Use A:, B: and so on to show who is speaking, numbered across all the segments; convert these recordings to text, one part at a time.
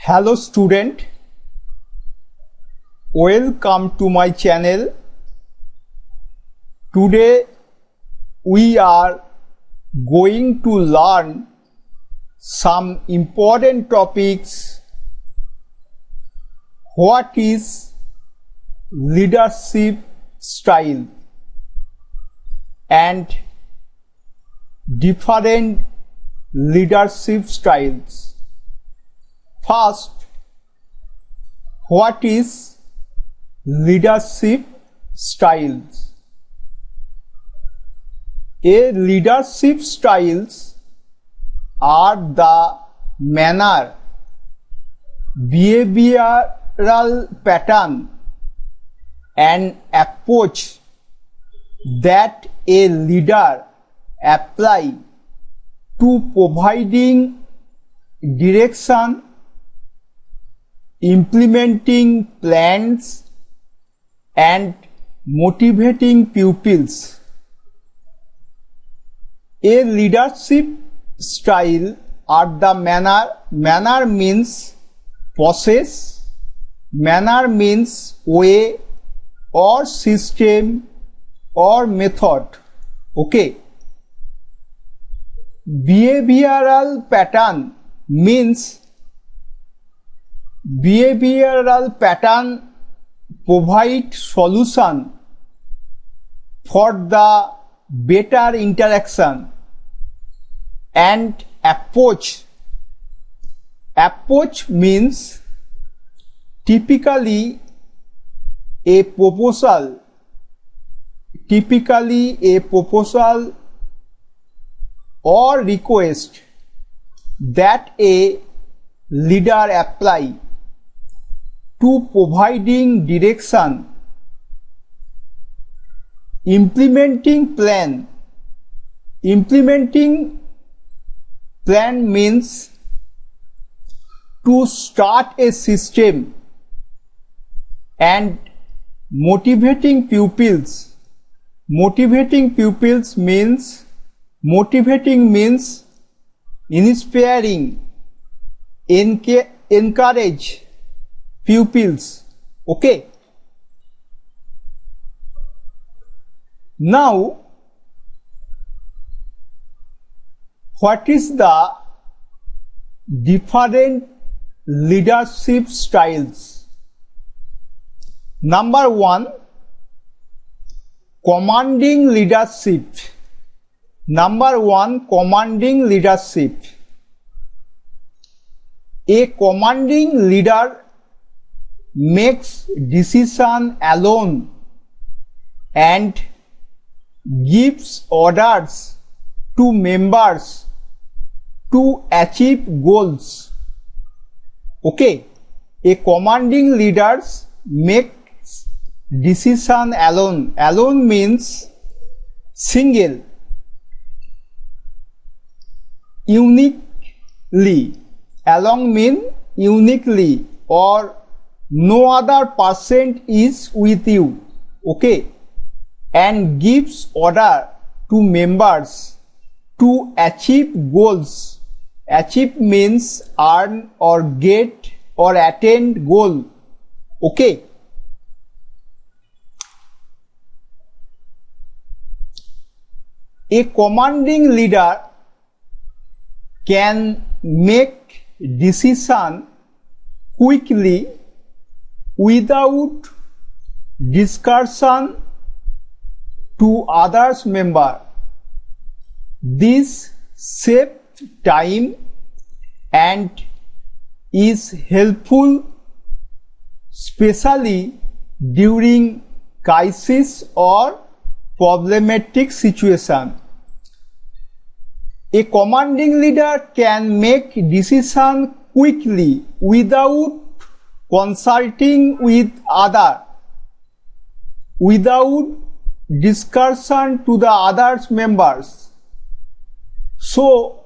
A: Hello student, welcome to my channel. Today we are going to learn some important topics. What is leadership style and different leadership styles. First, what is leadership styles? Leadership styles are the manner, behavioral pattern and approach that a leader apply to providing direction, implementing plans and motivating pupils. A leadership style are the manner means process, manner means way or system or method. Okay. Behavioral pattern means behavioral pattern provide solution for the better interaction. And approach means typically a proposal or request that a leader apply to providing direction, implementing plan means to start a system, and motivating pupils means inspiring, encourage pupils. Okay. Now, what is the different leadership styles? Number one, commanding leadership. A commanding leader makes decision alone and gives orders to members to achieve goals. Okay, a commanding leader makes decision alone. Alone means single, uniquely. Alone means uniquely, or no other person is with you. Okay, and gives order to members to achieve goals. Achieve means earn or get or attain goal. Okay. A commanding leader can make decision quickly without discussion to others member. This saves time and is helpful especially during crisis or problematic situation. A commanding leader can make decision quickly without consulting with others, without discussion to the others members. So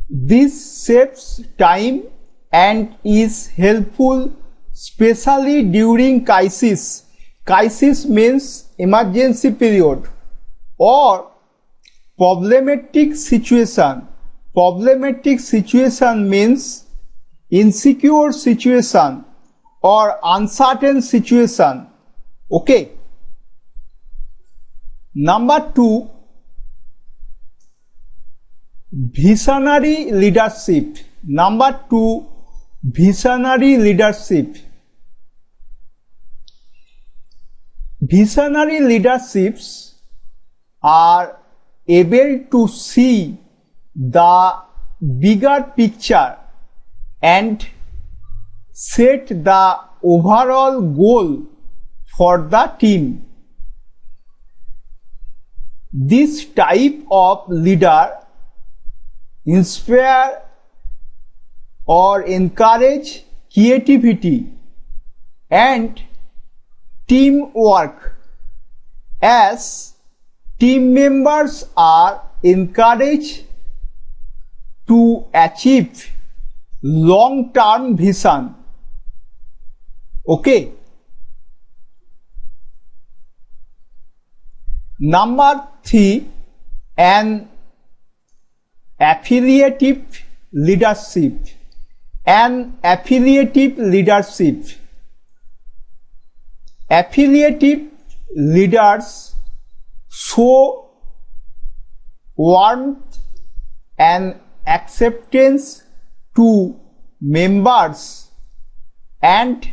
A: this saves time and is helpful especially during crisis. Crisis means emergency period or problematic situation. Problematic situation means insecure situation or uncertain situation. Okay. Number 2, visionary leadership. Number 2, visionary leadership. Visionary leaderships are able to see the bigger picture and set the overall goal for the team. This type of leader inspire or encourage creativity and teamwork, as team members are encouraged to achieve long-term vision. Okay. Number 3, an affiliative leadership. An affiliative leadership. Affiliative leaders show warmth and acceptance to members and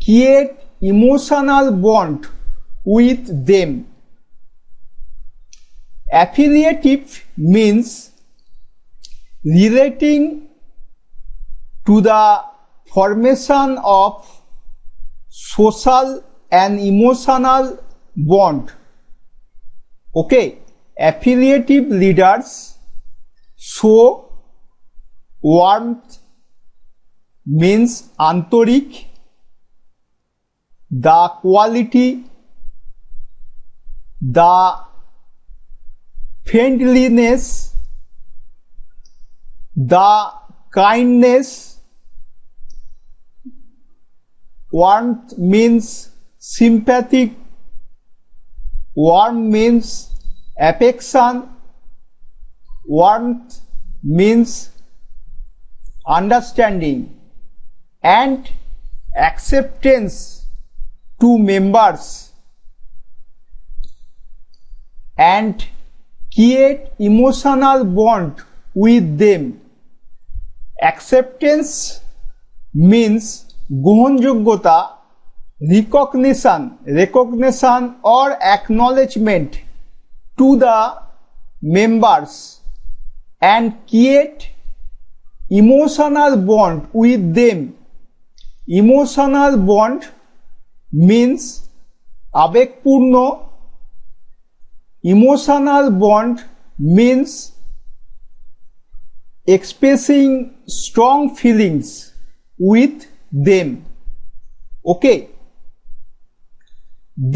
A: create emotional bond with them. Affiliative means relating to the formation of social and emotional bond. Okay, affiliative leaders show warmth means antorik, the quality, the friendliness, the kindness. Warmth means sympathetic, warm means affection, warmth means understanding, and acceptance to members and create emotional bond with them. Acceptance means গ্রহণযোগ্যতা, recognition or acknowledgement to the members and create emotional bond with them. Emotional bond means আবেগপূর্ণ, emotional bond means expressing strong feelings with them. Okay,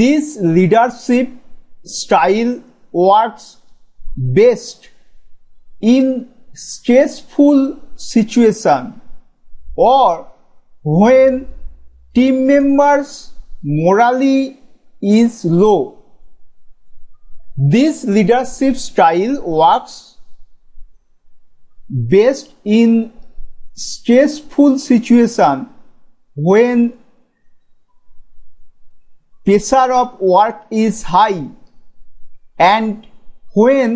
A: this leadership style works best in stressful situation or when team members morale is low. This leadership style works best in stressful situation when pressure of work is high and when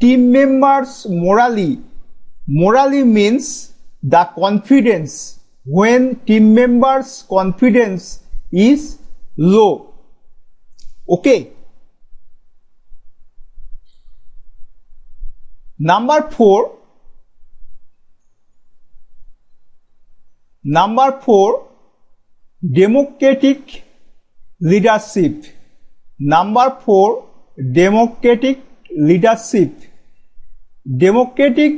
A: team members morale means the confidence, when team members confidence is low. Okay. Number 4, democratic leadership. Number 4, democratic leadership. Democratic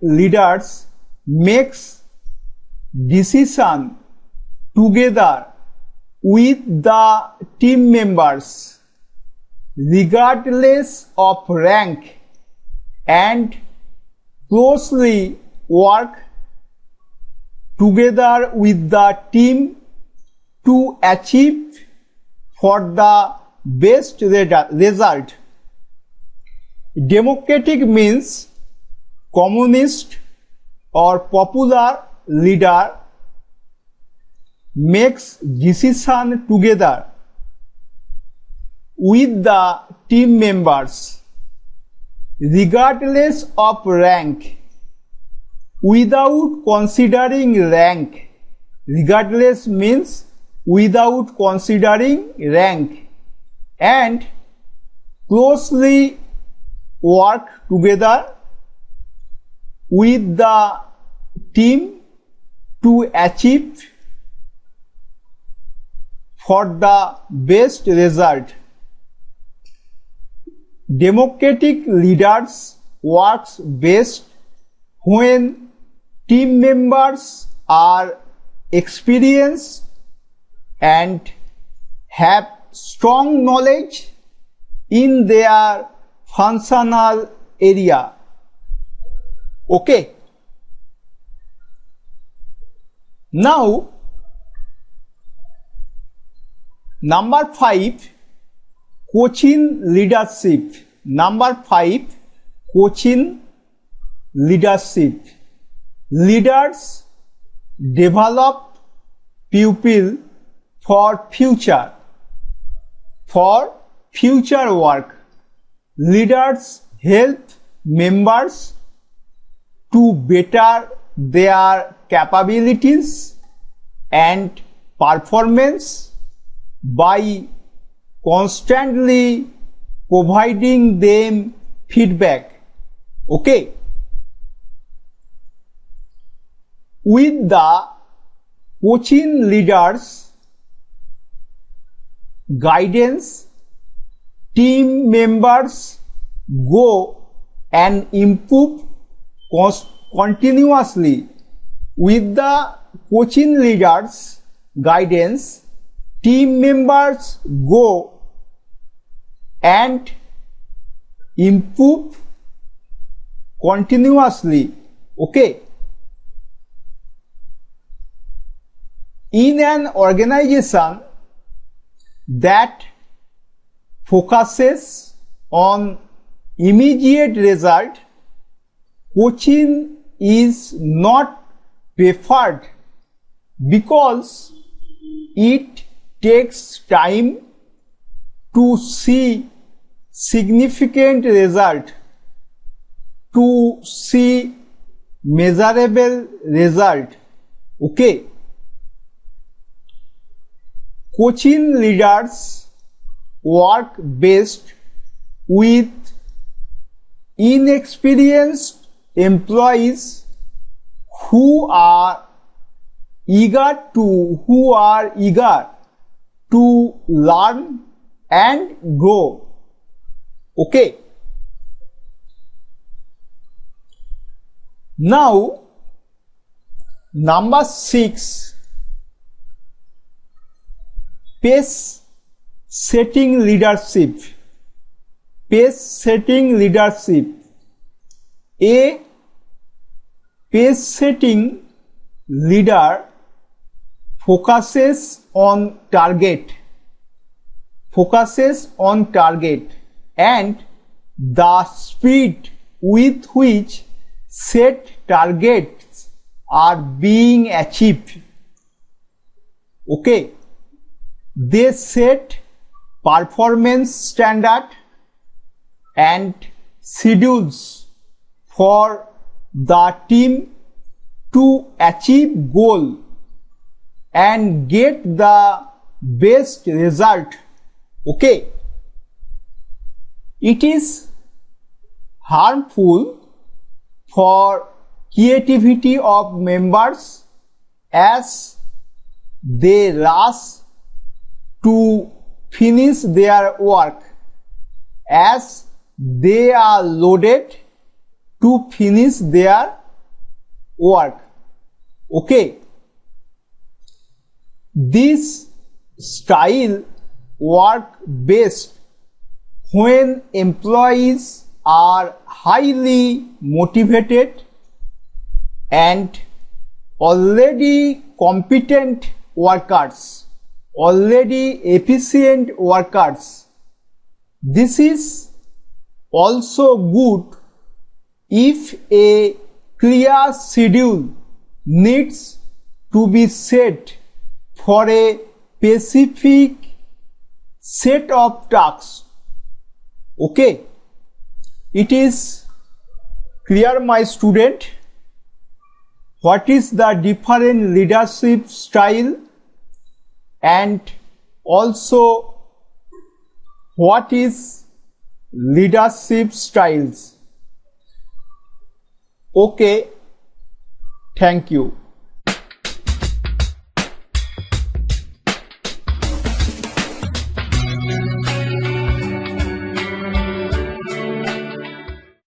A: leaders makes decision together with the team members regardless of rank and closely work together with the team to achieve for the best result. Democratic means communist or popular leader makes decision together with the team members regardless of rank, without considering rank. Regardless means without considering rank, and closely work together with the team to achieve for the best result. Democratic leaders works best when team members are experienced and have strong knowledge in their functional area. Okay. Now, number 5, coaching leadership. Number 5, coaching leadership. Leaders develop pupil for future work. Leaders help members to better their capabilities and performance by constantly providing them feedback. Okay. With the coaching leaders' guidance, team members grow and improve continuously. With the coaching leaders' guidance, team members grow and improve continuously. Okay. In an organization that focuses on immediate result, coaching is not preferred because it takes time to see significant result, to see measurable result. Okay. Coaching leaders work best with inexperienced employees who are eager to learn and grow. Okay. Now, number 6, pace setting leadership. Pace setting leadership. A pace setting leader focuses on target and the speed with which set targets are being achieved. Okay. They set performance standard and schedules for the team to achieve goal and get the best result. Okay. It is harmful for creativity of members as they rush to finish their work, as they are loaded to finish their work. Okay. This style work best when employees are highly motivated and already competent workers, already efficient workers. This is also good if a clear schedule needs to be set for a specific set of tasks. Okay, it is clear, my student, what is the different leadership style and also what is leadership styles. Okay, thank you.